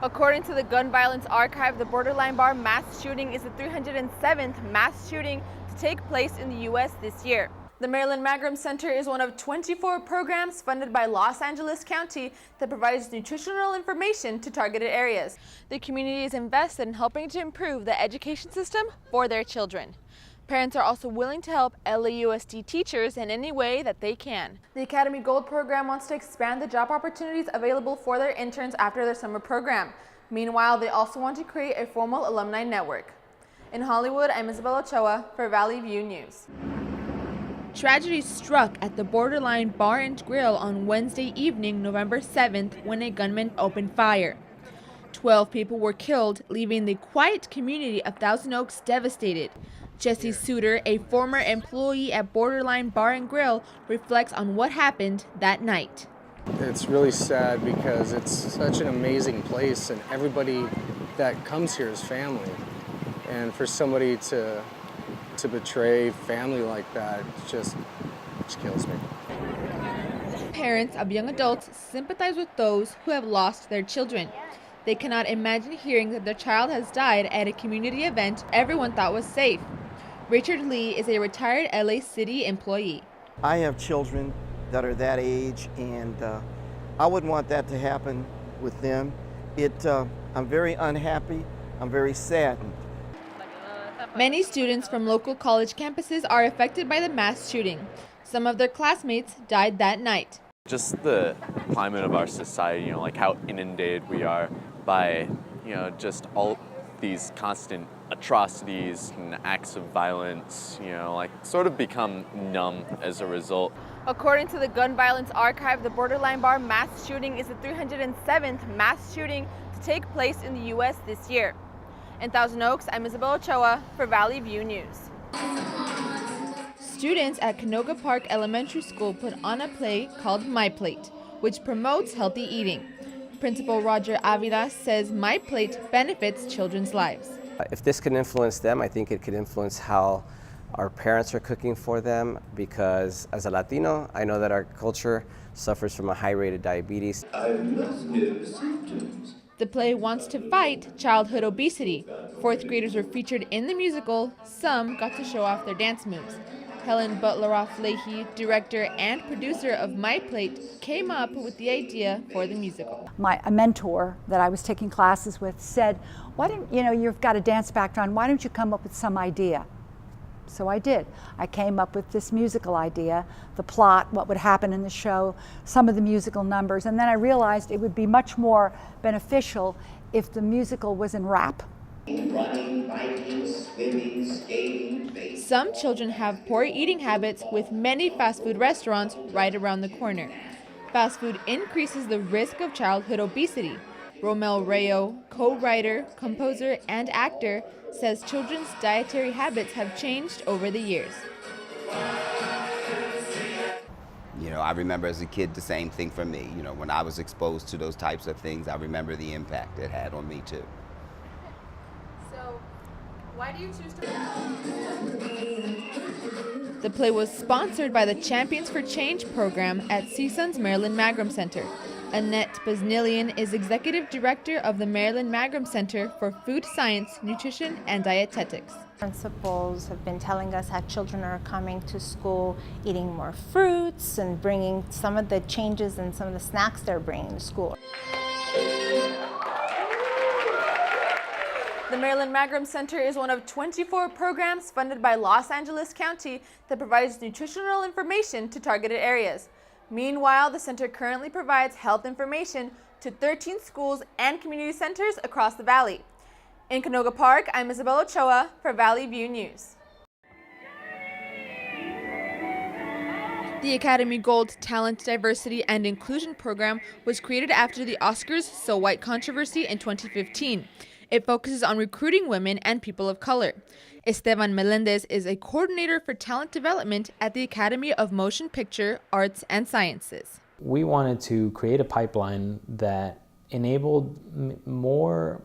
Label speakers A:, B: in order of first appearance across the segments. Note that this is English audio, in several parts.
A: According to the Gun Violence Archive, the Borderline Bar mass shooting is the 307th mass shooting to take place in the U.S. this year. The Maryland Magrum Center is one of 24 programs funded by Los Angeles County that provides nutritional information to targeted areas. The community is invested in helping to improve the education system for their children. Parents are also willing to help LAUSD teachers in any way that they can. The Academy Gold program wants to expand the job opportunities available for their interns after their summer program. Meanwhile, they also want to create a formal alumni network. In Hollywood, I'm Isabel Ochoa for Valley View News. Tragedy struck at the Borderline Bar and Grill on Wednesday evening, November 7th, when a gunman opened fire. 12 people were killed, leaving the quiet community of Thousand Oaks devastated. Jesse Suter, a former employee at Borderline Bar and Grill, reflects on what happened that night.
B: It's really sad because it's such an amazing place and everybody that comes here is family. And for somebody to betray family like that just kills me.
A: Parents of young adults sympathize with those who have lost their children. They cannot imagine hearing that their child has died at a community event everyone thought was safe. Richard Lee is a retired LA City employee.
C: I have children that are that age, and I wouldn't want that to happen with them. I'm very unhappy. I'm very saddened.
A: Many students from local college campuses are affected by the mass shooting. Some of their classmates died that night.
D: Just the climate of our society, like how inundated we are by, just all these constant atrocities and acts of violence, sort of become numb as a result.
A: According to the Gun Violence Archive, the Borderline Bar mass shooting is the 307th mass shooting to take place in the U.S. this year. In Thousand Oaks, I'm Isabel Ochoa for Valley View News. Students at Canoga Park Elementary School put on a play called My Plate, which promotes healthy eating. Principal Roger Avila says My Plate benefits children's lives.
E: If this can influence them, I think it could influence how our parents are cooking for them, because as a Latino, I know that our culture suffers from a high rate of diabetes.
F: I must know the symptoms.
A: The play wants to fight childhood obesity. Fourth graders were featured in the musical. Some got to show off their dance moves. Helen Butleroff-Leahy, director and producer of My Plate, came up with the idea for the musical.
G: A mentor that I was taking classes with said, why don't, you've got a dance background, why don't you come up with some idea? So I did. I came up with this musical idea, the plot, what would happen in the show, some of the musical numbers, and then I realized it would be much more beneficial if the musical was in rap.
F: Running, biking, swimming, skating,
A: Some children have poor eating habits, with many fast food restaurants right around the corner. Fast food increases the risk of childhood obesity. Romel Rayo, co-writer, composer, and actor, says children's dietary habits have changed over the years.
H: I remember as a kid the same thing for me. When I was exposed to those types of things, I remember the impact it had on me too.
A: So, why do you choose to... The play was sponsored by the Champions for Change program at CSUN's Maryland Magrum Center. Annette Baznilian is executive director of the Maryland Magrum Center for Food Science, Nutrition, and Dietetics.
I: Principals have been telling us how children are coming to school eating more fruits and bringing some of the changes in some of the snacks they're bringing to school.
A: The Maryland Magrum Center is one of 24 programs funded by Los Angeles County that provides nutritional information to targeted areas. Meanwhile, the center currently provides health information to 13 schools and community centers across the valley. In Canoga Park, I'm Isabel Ochoa for Valley View News. The Academy Gold Talent, Diversity, and Inclusion program was created after the Oscars So White controversy in 2015. It focuses on recruiting women and people of color. Esteban Melendez is a coordinator for talent development at the Academy of Motion Picture, Arts, and Sciences.
J: We wanted to create a pipeline that enabled more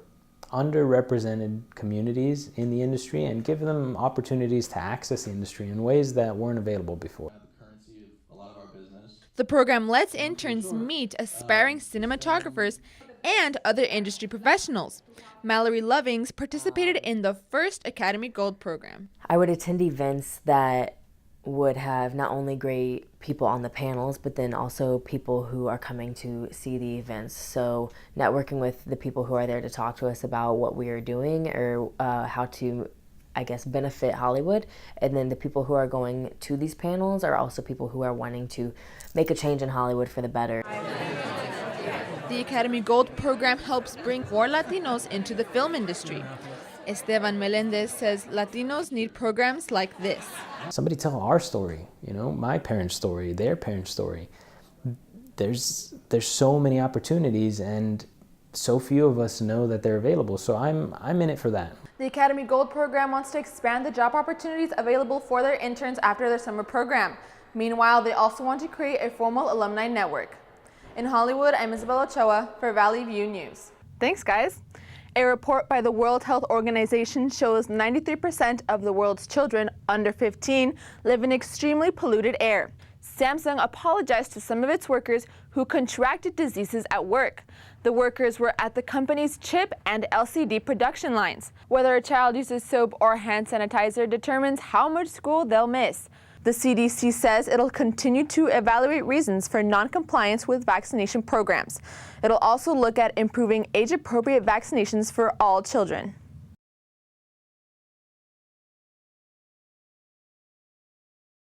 J: underrepresented communities in the industry and give them opportunities to access the industry in ways that weren't available before.
A: The program lets interns meet aspiring cinematographers and other industry professionals. Mallory Lovings participated in the first Academy Gold program.
K: I would attend events that would have not only great people on the panels, but then also people who are coming to see the events. So networking with the people who are there to talk to us about what we are doing or how to, I guess, benefit Hollywood. And then the people who are going to these panels are also people who are wanting to make a change in Hollywood for the better.
A: The Academy Gold program helps bring more Latinos into the film industry. Esteban Melendez says Latinos need programs like this.
J: Somebody tell our story, you know, my parents' story, their parents' story. There's so many opportunities and so few of us know that they're available, so I'm in it for that.
A: The Academy Gold program wants to expand the job opportunities available for their interns after their summer program. Meanwhile, they also want to create a formal alumni network. In Hollywood, I'm Isabel Ochoa for Valley View News. Thanks, guys. A report by the World Health Organization shows 93% of the world's children under 15 live in extremely polluted air. Samsung apologized to some of its workers who contracted diseases at work. The workers were at the company's chip and LCD production lines. Whether a child uses soap or hand sanitizer determines how much school they'll miss. The CDC says it'll continue to evaluate reasons for non-compliance with vaccination programs. It'll also look at improving age-appropriate vaccinations for all children.